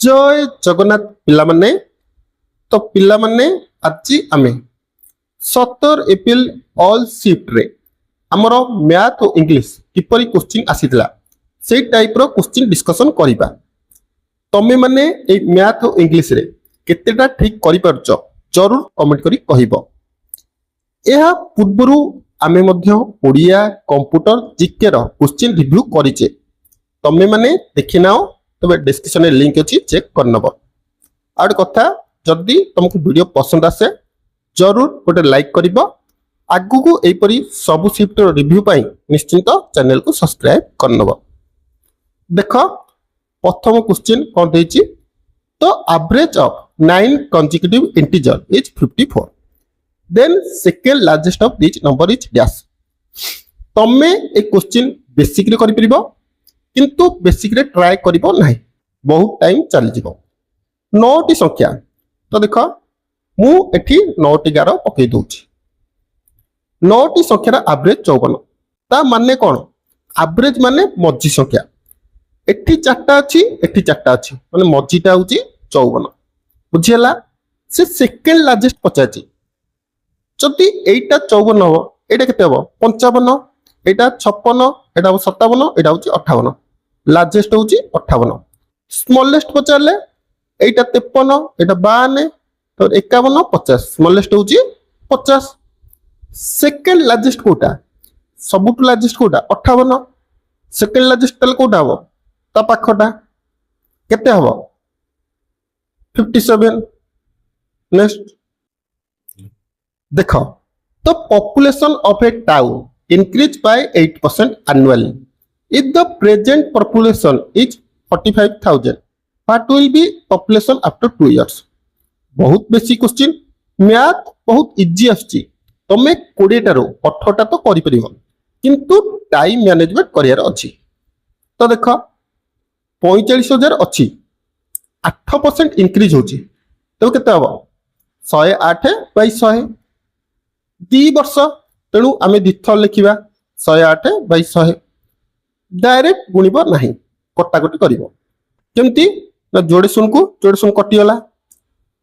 जय जगन्नाथ पिला माने तो पिला माने आज आमे 17 एप्रिल ऑल शिफ्ट रे हमरो मैथ और इंग्लिश किपरि क्वेश्चन आसीतला से टाइप रो क्वेश्चन डिस्कशन करिबा। तमे माने ए मैथ और इंग्लिश रे केतेटा ठीक करि परछ जरूर कमेंट करी कहिबो। एहा पूर्वरु आमे मध्य ओडिया कंप्यूटर जीके रो क्वेश्चन रिव्यू करिचे। तमे माने देखि नाओ तबे डिस्क्रिप्शन में लिंक अच्छी चेक करनब। आउट कथा जदि तुमको वीडियो पसंद आसे जरूर गोटे लाइक करिबो। आगु को एपरी सब शिफ्ट रिव्यू पाई निश्चिंत चैनल को सब्सक्राइब करनब। देखो प्रथम क्वेश्चन कोन देछि तो average of 9 consecutive integer is 54 then second largest of each number is dash। तमे ए क्वेश्चन बेसिक रे करि परिबो किंतु बेसिक रे ट्राई करिबो नाही बहुत टाइम चली जिवो। 9टी संख्या तो देखो मु एठी 9टी गार पकई दोछि। 9टी संख्यार एवरेज 54 ता माने कोन एवरेज माने मझी संख्या एठी चारटा अछि एठी चारटा अछि माने मझीटा होछि 54 बुझियला। से सेकंड लार्जेस्ट पचाछि जति एटा 54 हो एटा केते हो 55 एटा 56 एटा 57 एटा होछि 58 लार्जेस्ट होछि 58। स्मॉलेस्ट पचारले एटा 53 एटा 52 तो 51 50 स्मॉलेस्ट होछि 50। सेकंड लार्जेस्ट कोटा सबुट लार्जेस्ट कोटा 58 सेकंड लार्जेस्ट तल कोटा हो ता पाखटा केते हो 57। नेक्स्ट देखो तो population of A town increase by 8% annually. If the present population is 45,000, what will be population after 2 years? बहुत बेसिक क्वेश्चन मैथ बहुत इजी आछि। तमे 20 टारो 18 टा तो करि परिबो किंतु टाइम मैनेजमेंट करियर अछि। तो देखो 45,000 अछि 8% इंक्रीज होछि तो केते हबो 108 बाय 100 2 वर्ष तेणु आमे दिथर लिखिबा 108 बाय 100 डायरेक्ट गुणिबो नाही कटाकटी करिवो केमती ना जोड़े शून्य कटि गला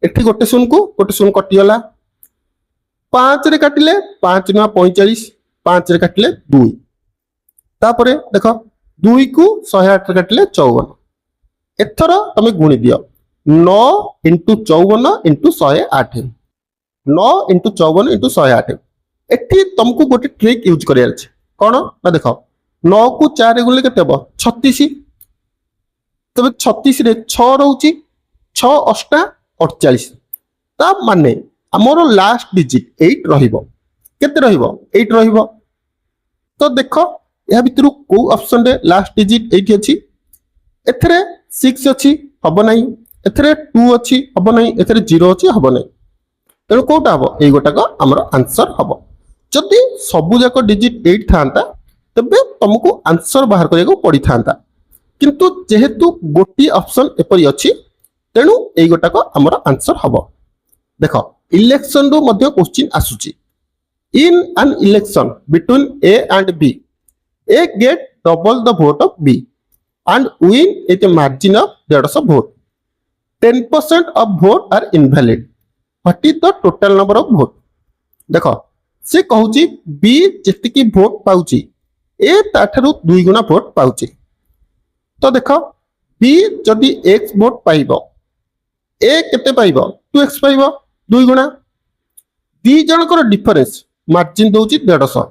एठी गोटे शून्य कटि गला 5 रे काटिले 5 ना 45 5 रे काटिले 2 तापरे देखो 2 को 108 रे काटिले 54 एथरो तमे गुणी दियो 9 * 54 * 108 9 * 54 * 108 एठी तुमको गोटे ट्रिक यूज करियर अछि कोन ना देखो 9 को 4 रे गुले केते हो 36 तबे 36 रे 6 रहउची 6 8 48 ता माने हमरो लास्ट डिजिट 8 रहिबो केते रहिबो 8 रहिबो। तो देखो या भितरु को ऑप्शन रे लास्ट डिजिट 8 अछि एथरे 6 अछि हबो नाही एथरे 2 अछि हबो नाही एथरे 0 अछि हबो नाही तेणु कोटा हबो एई गोटा को हमरो आंसर हबो। जदि सबु जाक डिजिट 8 थांता तबे तुमको आंसर बाहर करिया को पड़ी थांता किंतु जेहेतु गोटी ऑप्शन एपरि अछि तेणु एई गोटा को हमरो आंसर हबो। देखो इलेक्शन रो मध्ये क्वेश्चन आसुची in an election between A and B A get double the vote of B and win at a margin of 150 vote 10% of vote are invalid what is the total number of vote. देखो से कहूची B जेतिकी vote पाउची A ताठारु 2 गुना vote पाउची तो देखो बी जदि x वोट पाइबो ए केते पाइबो 2x पाइबो 2 गुना दी जनकर डिफरेंस मार्जिन दोची 150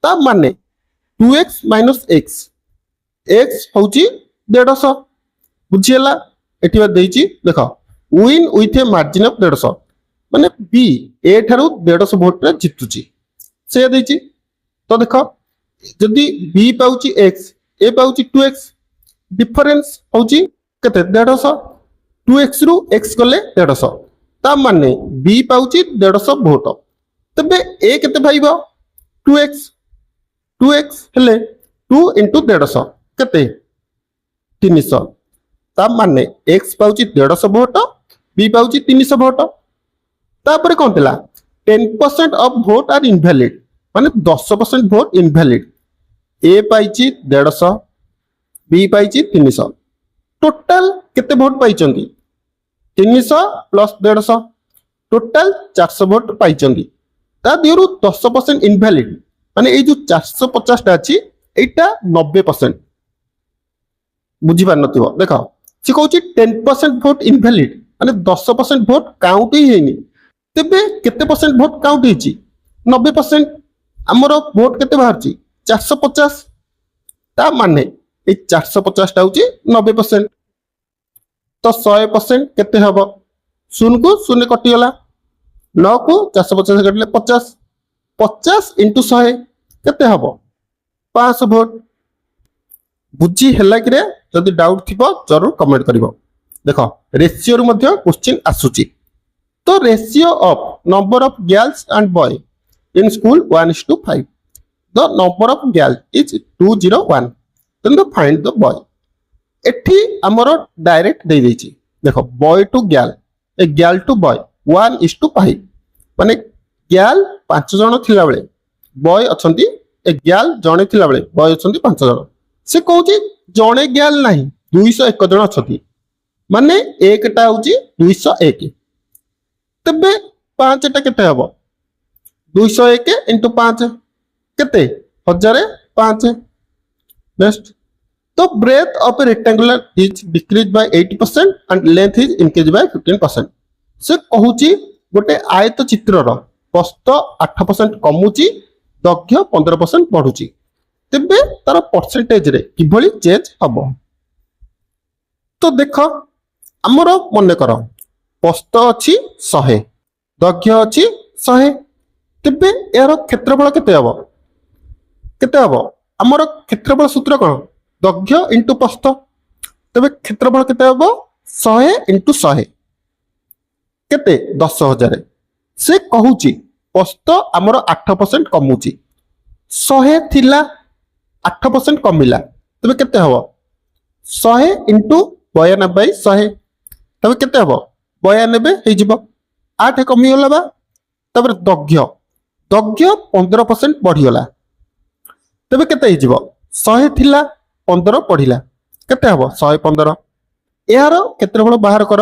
ता माने 2x - x x होची 150 बुझियला एठी बा देची देखो win with A margin of 150 माने बी ए ठारू 150 वोट रे जितुची से देची। तो देखो जदि बी पाउची x ए पाउची 2x डिफरेंस होची केते 150 2x रु x गले 150 ता माने बी पाउची 150 वोट तबे ए केते भाइबो 2x हेले 2 * 150 केते 300 ता माने x पाउची 150 वोट बी पाउची 300 वोट तापर कोन तला 10% ऑफ वोट आर इनवैलिड माने 10% वोट इनवैलिड ए पाइची 150 बी पाइची 300 टोटाल केते वोट पाइचंदी 300 प्लस 150 टोटाल 400 वोट पाइचंदी ता दियरु 10% इनवैलिड माने ए जो 450 टा अछि एटा 90% बुझी पार नथिबो देखो से कहूची 10% वोट इनवैलिड माने 10% वोट काउंट ही हेनी तेबे केते परसेंट वोट काउंट हेची 90% हमरो वोट केते बाहरची 450 ता माने ए 450 टा होची 90% तो 100% केते हबो शून्य को शून्य कटि गला 9 को 450 कटले 50 50 into 100 केते हबो 500 वोट बुझी हैला कि रे जदि डाउट थिबो जरूर कमेंट करिवो देखो रेशियो रु मध्ये क्वेश्चन आसुची तो ratio of number of girls and boy in school 1:5 the number of girls is 201 then the find the boy एठी हमरो डायरेक्ट दे देछि देखो boy to girl a girl to boy 1:5 माने गर्ल 5 जण थिला बेले बॉय अछंती ए गर्ल जणे थिला बेले बॉय अछंती 5 जण से कहूची जणे गर्ल नाही 201 जण अछंती माने एकटा होची 201 तबे 5 टा केते हबो 201 into 5 केते 1005 नेक्स्ट तो breadth of a rectangular is decreased by 80% and length is increased by 15% से कहूची गोटे आयत चित्रर प्रस्थ 8% कमुची दैर्घ्य 15% बढ़ुची तेबे तार परसेंटेज रे किभली चेंज हबो तो देखो हमरो मने करो प्रस्थ अछि 100 दैर्घ्य अछि 100 तेबे यार क्षेत्रफल केते हबो हमरो क्षेत्रफल सूत्र कोन दैर्घ्य इंटू प्रस्थ तबे क्षेत्रफल केते हबो 100 into 100 केते 10000 से कहूची प्रस्थ हमरो 8% कमुची 100 थिला 8% कमिला तबे केते हबो 100 into 92/100 तबे केते हबो 92 हे जिवो 8 कमी होला बा तबे दैर्घ्य 15% बढ़ी गला तबे केते हे जिवो 100 थिला 15 पढ़िला केते हबो 115 यार क्षेत्रफल बाहर कर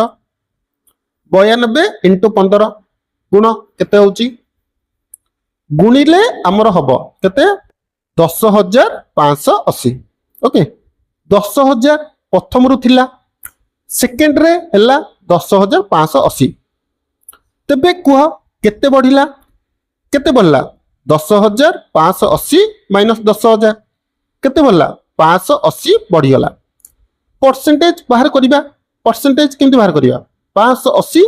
92 into 15 गुण केते होची गुणिले हमर हबो केते 10580 ओके 10000 प्रथम रु थिला सेकंड रे हला 10580 तबे कुह केते बढ़िला केते बढ़ला 10580 माइनस 10000 केते बढ़ला 580 बढ़ी गला परसेंटेज बाहर करिबा परसेंटेज केमति बाहर करिबा 580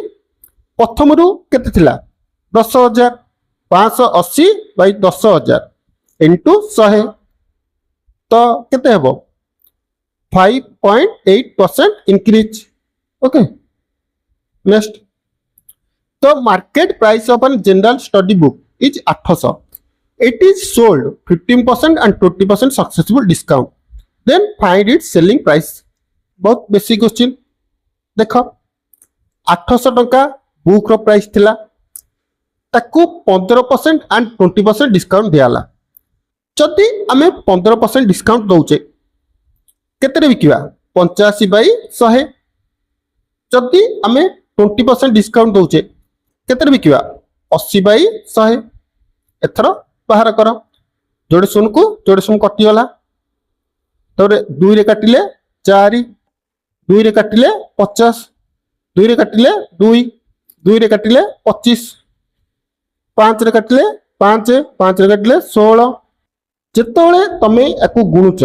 प्रथम रु केते थिला 10000 580 बाय 10000 into 100 तो केते हबो 5.8% इंक्रीज ओके नेक्स्ट तो market price of an general study book is 800 it is sold 15% and 20% successful discount then find its selling price बहुत बेसिक क्वेश्चन देखो 800 टंका बुक रो प्राइस थिला ताकू 15% and 20% डिस्काउंट दियाला जदि आमे 15% डिस्काउंट दउचे केते बिकिबा 85/100 जदि आमे 20% डिस्काउंट दउचे केते बिकिबा 80/100 एथरो बाहर कर जोड़े शून्य को जोड़े शून्य कटि गला तबरे 2 रे काटिले 4 2 रे काटिले 50 2 रे काटिले 2 2 रे काटिले 25 5 रे काटिले 5 5 रे काटिले 16 जेतोळे तमे याकू गुणुच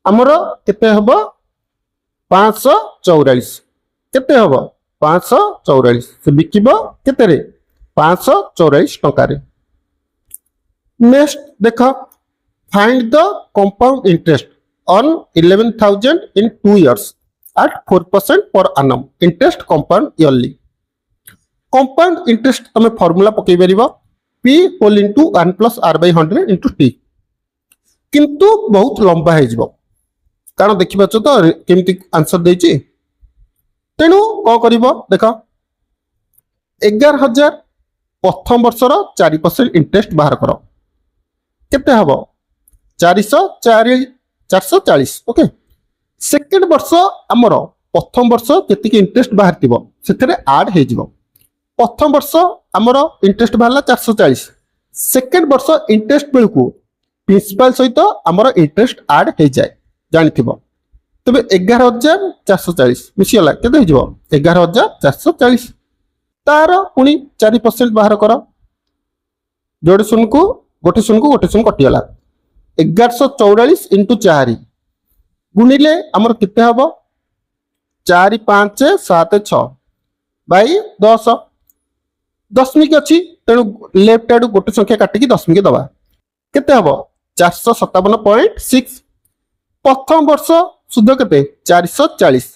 हमरो केते हबो 544 केते हबो 544 से बिकिबो केते रे 544 टका रे नेक्स्ट देखो find the compound interest on 11000 in 2 years at 4% per annum interest compound yearly compound interest तमे formula पकई परिबो p whole into 1 plus r by 100 into t किंतु बहुत लंबा हे जिवो कारण देखिबा छ तो केमति आंसर देछि तेनु को करिवो देखो 11000 प्रथम वर्षर 4% इंटरेस्ट बाहर करो केते हबो 440 ओके सेकेंड वर्ष आमर प्रथम वर्ष जी इंटरेस्ट बाहर से आड हो प्रथम वर्ष आमर इंटरेस्ट बाहर 440 सेकेंड वर्ष इंटरेस्ट बेलू प्रिंसिपल सहित आमर इंटरेस्ट आड हो जाए जानी तेज 11,440 मिसीगला के 11,440 तार पुणी 4% बाहर कर जोड़े शून को गोटे शून कटिगला 1144 इंटू 4 गुणिले आमर केते हम 4 5 7 6 बाई 10 दशमिक अच्छी तेणु लेफ्ट आड़ गोटे संख्या काटिकी दशमिक दबा केते हम 457.6 प्रथम वर्ष सुध केते 440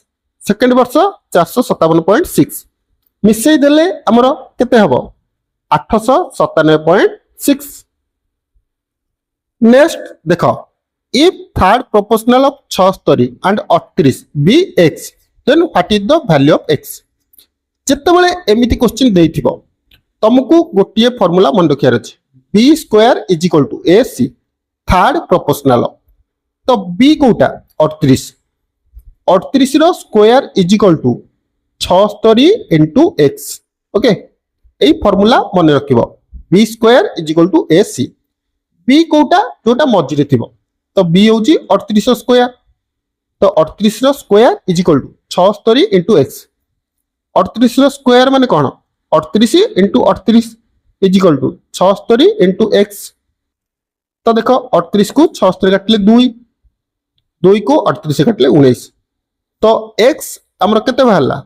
सेकेंड वर्ष 457.6 मिसई देले आमर केते हम 897.6 नेक्स्ट देख if third proportional of 76 and 38 be x then what is the value of x जेतेबेले एमिति क्वेश्चन देइथिबो तुमको गोटिए फार्मूला मन रखियार अछि b square is equal to ac third proportional तो b कोटा 38 38 रो square is equal to 76 into x okay एई फार्मूला मन रखिबो b square is equal to ac b कोटा जोटा मझिरे थिबो तो b होची 38 स्क्वायर तो 38 रो square is equal to 76 into x 38 रो स्क्वायर माने कोन 38 into 38 is equal to 76 into x तो देखो 38 को 76 काटले 2 को 38 काटले 19 तो x हमर केते बाहरला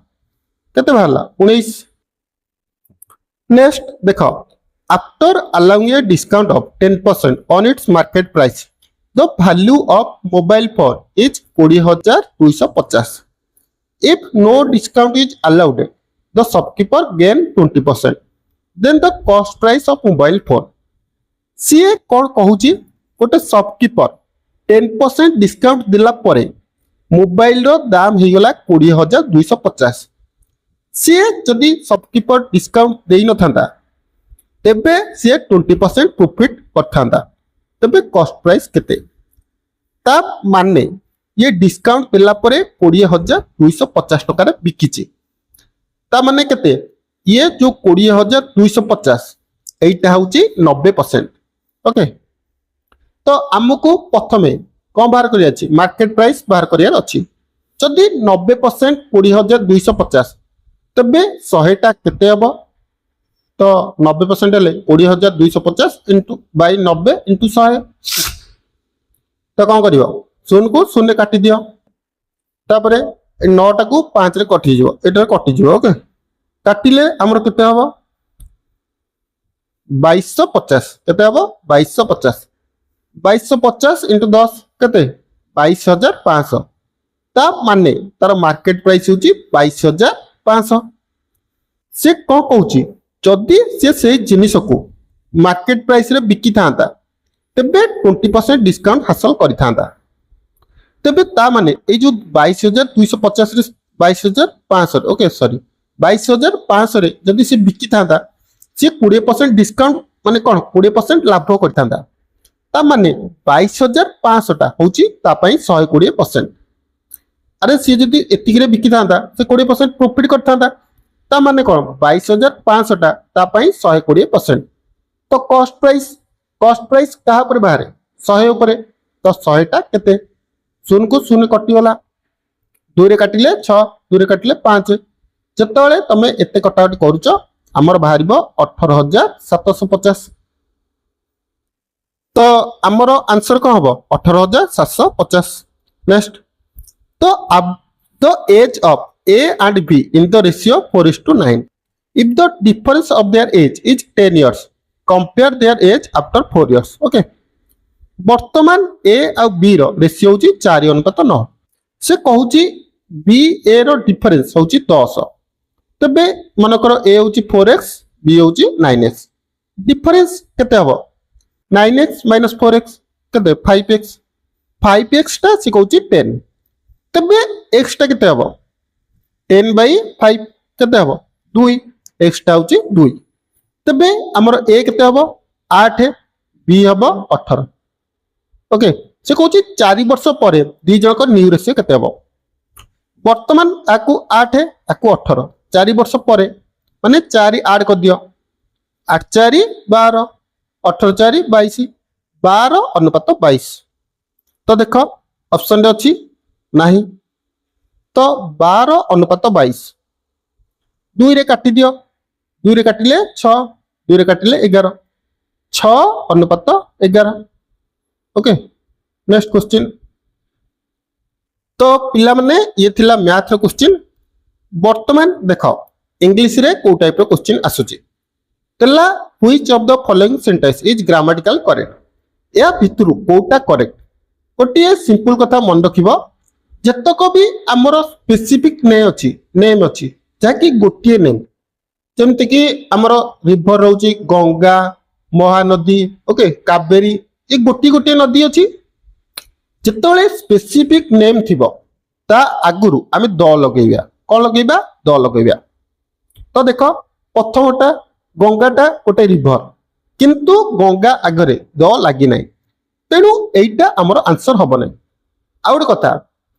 19 नेक्स्ट देखो after allowing a discount of 10% on its market price the value of mobile phone is 20,250 if no discount is allowed the shopkeeper gain 20% then the cost price of mobile phone सी कौन कहूची गोटे shopkeeper 10% discount दिला परे mobile रो दाम ही गला 20,250 सी जदि shopkeeper discount देई न थांता तेबे सी 20% प्रॉफिट करथांता तेबे कॉस्ट प्राइस केते ता माने ये डिस्काउंट दिला परे 20,250 टका रे बिकिची ता माने केते ये जो 20,250 एटा होची 90% ओके तो आमको प्रथमे कौन बाहर करिया अछि मार्केट प्राइस बाहर करिया अछि जदि 90% 20,250 तबे 100 टा केते हबो तो 90% हेले 20,250 इंटू बाई 90 इंटू 100 तो कौन करियो शून्य को शून्य काटी दियो तापरे 9 टा को 5 रे कटि जिवो एटा कटि जिवो ओके काटिले हमर केते हबो 2250 केते हबो 2250 2250 इंटू 10 केते 22,500 ता माने तार मार्केट प्राइस होची 22,500 से कौन कहूची जदि से जिनिस को मार्केट प्राइस रे बिकी थांता तबे 20% डिस्काउंट हासिल करि थांता तबे ता माने ए जो 22,250 रे 22,500 ओके सॉरी 22,500 रे जदि से बिकी थांता से 20% डिस्काउंट माने कोन 20% लाभ करि थांता ता माने 22,500 टा होची ता पई 120% अरे से जदि एतिक रे बिकी थांता से 20% प्रॉफिट कर थांता ता माने कोन 22,500 टा ता पई 120% तो कॉस्ट प्राइस कहा पर बाहर 100 ऊपर तो 100 टा केते शून्य को शून्य कटि गला 2 रे काटिले 6 2 रे काटिले 5 जतले तमे एते कटाकटी करूचो हमर बाहरिबो 18,750 तो हमर आंसर को हबो 18,750 नेक्स्ट तो अब the age of A and B in the ratio 4:9 if the difference of their age is 10 years compare their age after 4 years okay वर्तमान A और B रो रेशियो होची 4:9 से कहूची B A रो डिफरेंस होची 10 तबे मन करो A होची 4x B होची 9x डिफरेंस केते हबो 9x - 4x केते 5x ता से कहूची 10 तबे x ता केते हबो 10/5 केते हबो 2 x ता होची 2 तबे हमर A केते हबो 8 B हबो 18 ओके से कहूँ 4 वर्ष पर दी जनक न्यू रेशियो केते हबो वर्तमान आकु 8 आकु 18 4 वर्ष पर माने 4 ऐड कर दियो 8 4 12 18 4 22 12 अनुपात 22 तो देख ऑप्शन रे अछि नाही तो 12 अनुपात 22 2 रे काटी दियो 2 रे काटिले 6 2 रे काटिले 11 6 अनुपात 11 ओके नेक्स्ट क्वेश्चन तो पिला माने ये थिला मैथ रो क्वेश्चन वर्तमान देखो इंग्लिश रे को टाइप रो क्वेश्चन आसुची तला which of the following sentence is grammatical correct या भितरु कोटा करेक्ट गोटे सिंपल कथा मन रखिबो जतक भी हमर स्पेसिफिक नेम अछि जाकि गोटे नेम जेमति कि हमर रिवर रहउची गंगा महानदी ओके कावेरी ये गोटे नदी अछि जितने स्पेसिफिक नेम थिबो ता आगुरु आमे द लगेइबा कोन लगेइबा द लगेइबा तो देखो प्रथमटा गंगाटा गोटे रिवर किंतु गंगा आगरे द लागि नै तेणु एइटा हमर आंसर हबो नै आ गोटे कथा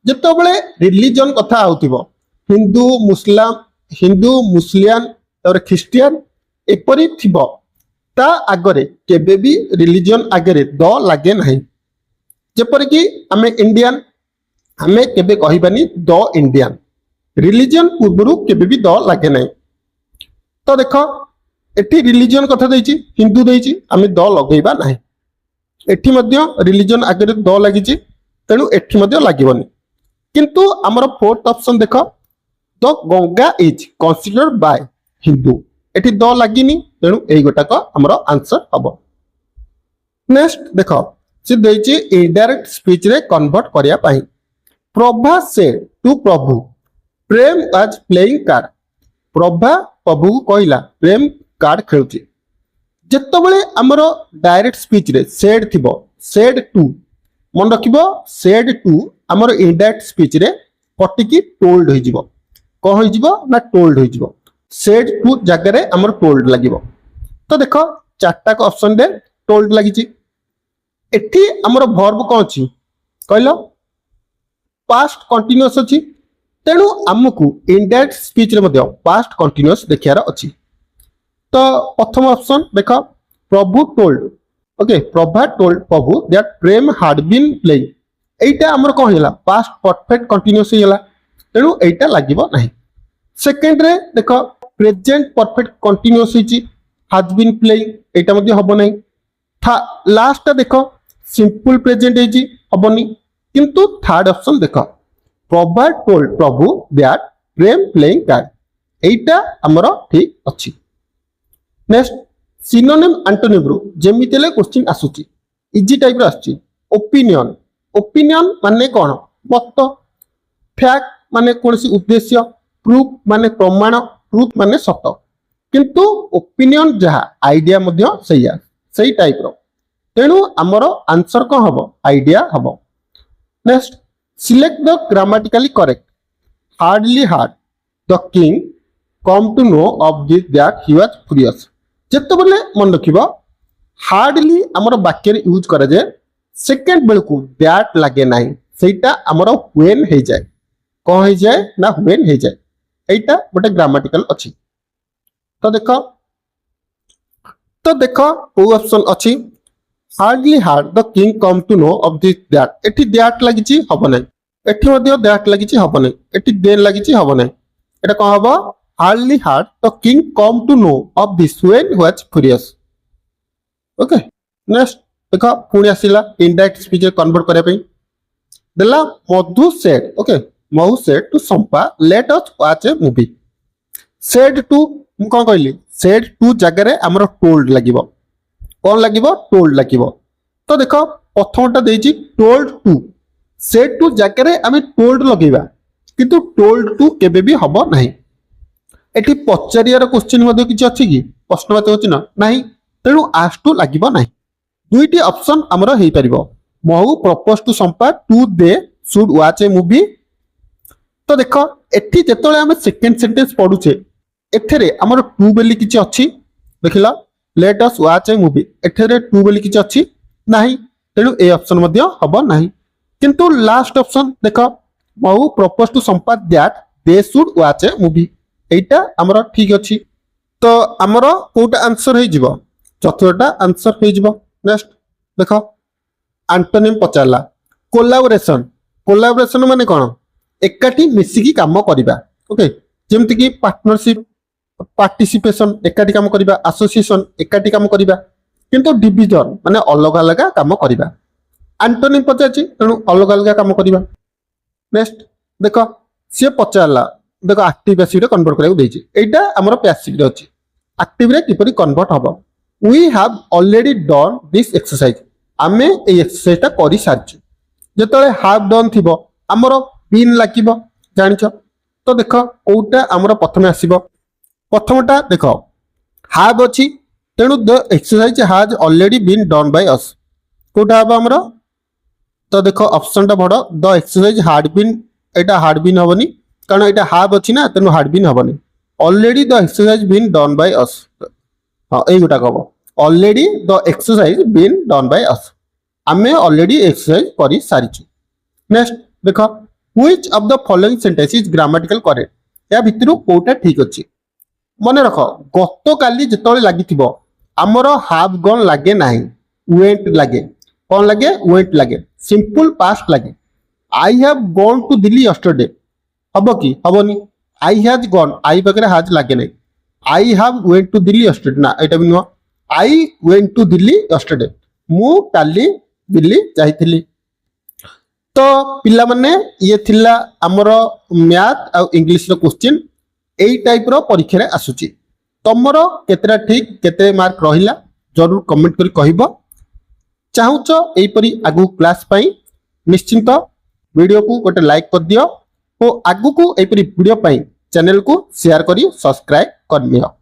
जेतबेले रिलीजन कथा आउथिबो हिंदू मुस्लिम और ख्रिस्टियन एपरी थिबो ता आगरे केबे भी रिलीजन आगरे द लागे नाही जेपर कि आमे इंडियन आमे केबे कहिबानी द इंडियन रिलीजन पूर्वरु केबे भी द लागे नाही तो देखो एठी रिलीजन कथा देछि हिंदू देछि आमे द लगेइबा नाही एठी मध्य रिलीजन आगरे द लागिछि तेणु एठी मध्य लागिबनी किंतु हमर फोर्थ ऑप्शन देखो the Ganga is considered bye Hindu एठी द लागिनी तेणु एई गोटाक हमर आंसर हबो नेक्स्ट देखो से देछि इनडायरेक्ट स्पीच रे कन्वर्ट करिया पाई Prabha said to Prabhu Prem was playing card Prabha Prabhu कहला प्रेम कार्ड खेलुची जेतबेले हमर डायरेक्ट स्पीच रे सेड थिबो सेड टू मन रखिबो सेड टू हमर इनडायरेक्ट स्पीच रे कटिकी टोल्ड होई जिवो को होई जिवो ना टोल्ड होई जिवो सेड टू जगह रे हमर टोल्ड लागिवो तो देखो चारटा को ऑप्शन रे टोल्ड लागिची एठी हमर वर्ब कोन अछि कहलो पास्ट कंटीन्यूअस अछि तेणु हमकु इनडायरेक्ट स्पीच रे मध्य पास्ट कंटीन्यूअस देखियार अछि तो प्रथम ऑप्शन देखो Prabhu told okay Prabha told Prabhu that Prem had been playing एटा हमर कोन होला पास्ट परफेक्ट कंटीन्यूअस होला तेणु एटा लागिबो नाही सेकंड रे देखो प्रेजेंट परफेक्ट कंटीन्यूअस हिची हैज बीन प्लेइंग एटा मध्य हबो नाही लास्ट देखो सिंपल प्रेजेंट हिची हबोनी किंतु थर्ड ऑप्शन देखो Prabha told Prabhu that Prem playing card एटा हमर ठीक अछि नेक्स्ट सिनोनिम एंटोनिम रो जेमितेले क्वेश्चन आसुची इजी टाइप रो आसुची ओपिनियन माने कोन मत फैक्ट माने कोनसी उद्देश्य प्रूफ माने प्रमाण ट्रुथ माने सत्य किंतु ओपिनियन जहा आइडिया मध्य सही टाइप रो तेणु हमर आंसर को हबो आइडिया हबो next select the grammatically correct hardly hard the king come to know of this that he was furious जेते बोले मन रखिबो हार्डली हमर वाक्य रे यूज करा जाय सेकंड बेलकु दैट लागे नाही सेटा हमर व्हेन हे जाय को हे जाय ना व्हेन हे जाय एटा गोटे ग्रामेटिकल अछि तो देखो ओ ऑप्शन अछि hardly hard the king come to know of this that एठी दैट लागिची हबो नै एठी मध्य दैट लागिची हबो नै एठी देन लागिची हबो नै एटा को हबो hardly hard the king come to know of this when he was furious okay next देखो पुणी आसिला इनडायरेक्ट स्पीच कन्वर्ट करिया पई देला Madhu said okay Madhu said to Sampa let us watch a movie said to मु कोन कहली सेड टू जगह रे हमर टोल्ड लागिवो कोन लागिवो टोल्ड लागिवो तो देखो प्रथमटा देछि टोल्ड टू सेड टू जगह रे हमें टोल्ड लगेबा किंतु टोल्ड टू केबे भी हबो नाही एठी पचारियार क्वेश्चन मध्ये किछि अछि कि प्रश्नवाचक अछि ना नाही तेणु आस टू लागिबो नाही दुईटी ऑप्शन हमर हेई परिबो Madhu propose to Sampa to they should watch a movie तो देखो एठी जेतोले हम सेकंड सेंटेंस पढुचे एथरे हमर टू बेली किछि अछि देखिला let us watch a movie एथरे टू बेली किछि अछि नाही तेणु ए ऑप्शन मध्य हबो नाही किंतु लास्ट ऑप्शन देखो बहु propose to Sampad that they should watch a movie एटा हमर ठीक अछि तो हमर कोटा आंसर हे जिवो चतुर्था आंसर हे जिवो नेक्स्ट देखो एंटोनिम पचारला कोलैबोरेशन कोलैबोरेशन माने कोन एकाठी मिसिकी काम करिबा ओके जेमति कि पार्टनरशिप पार्टिसिपेशन एकाठी काम करिबा एसोसिएशन एकाठी काम करिबा किंतु डिविजन माने अलग अलग काम करिबा एंटोनिम पचारछि तेणु अलग अलग काम करिबा नेक्स्ट देखो से पचारला देखो एक्टिव पैसिव रे कन्वर्ट करैको देछि एटा हमर पैसिव रे अछि एक्टिव रे किपरि कन्वर्ट हबो we have already done this exercise आमे ए एक्सरसाइज ता करि सारछि जेतले हैव डन थिबो हमर बीन लागिबो जानिछो तो देखो कोटा हमर प्रथमे आसीबो प्रथमटा देखो हैव अछि तेणु the exercise has already been done by us कोटा हबो हमर तो देखो ऑप्शन टा बड़ द एक्सरसाइज हैड बीन एटा हैड बीन हबनी कारण एटा हैव अछि ना तेणु हैड बीन हबनी already the exercise been done by us हां ए गोटा कहबो already the exercise been done by us आमे ऑलरेडी एक्सरसाइज करि सारिछु नेक्स्ट देखो which of the following sentence is grammatical correct या भितरु कोटा ठीक अछि मने रखो गतो काली जेतले लागिथिबो हमर हैव गन लागे नाही वेंट लागे कोन लागे वेंट लागे सिंपल पास्ट लागे I have gone to Delhi yesterday हबो की हबोनी आई हैज गॉन आई बगैर हैज लागे नहीं I have went to Delhi yesterday ना एटा भी no I went to Delhi yesterday मु काली दिल्ली जाइथिली तो पिला माने ये थिला हमर मैथ आ इंग्लिश रो क्वेश्चन एई टाइप रो परीक्षा रे आसुची तमर केतेरा ठीक केते मार्क रहिला जरूर कमेंट करी कहबो चाहूचो एई परी आगु क्लास पई निश्चिंत वीडियो को गोटे लाइक कर दियो और आगु को एई परी वीडियो पई चैनल को शेयर करी सब्सक्राइब कर नियो।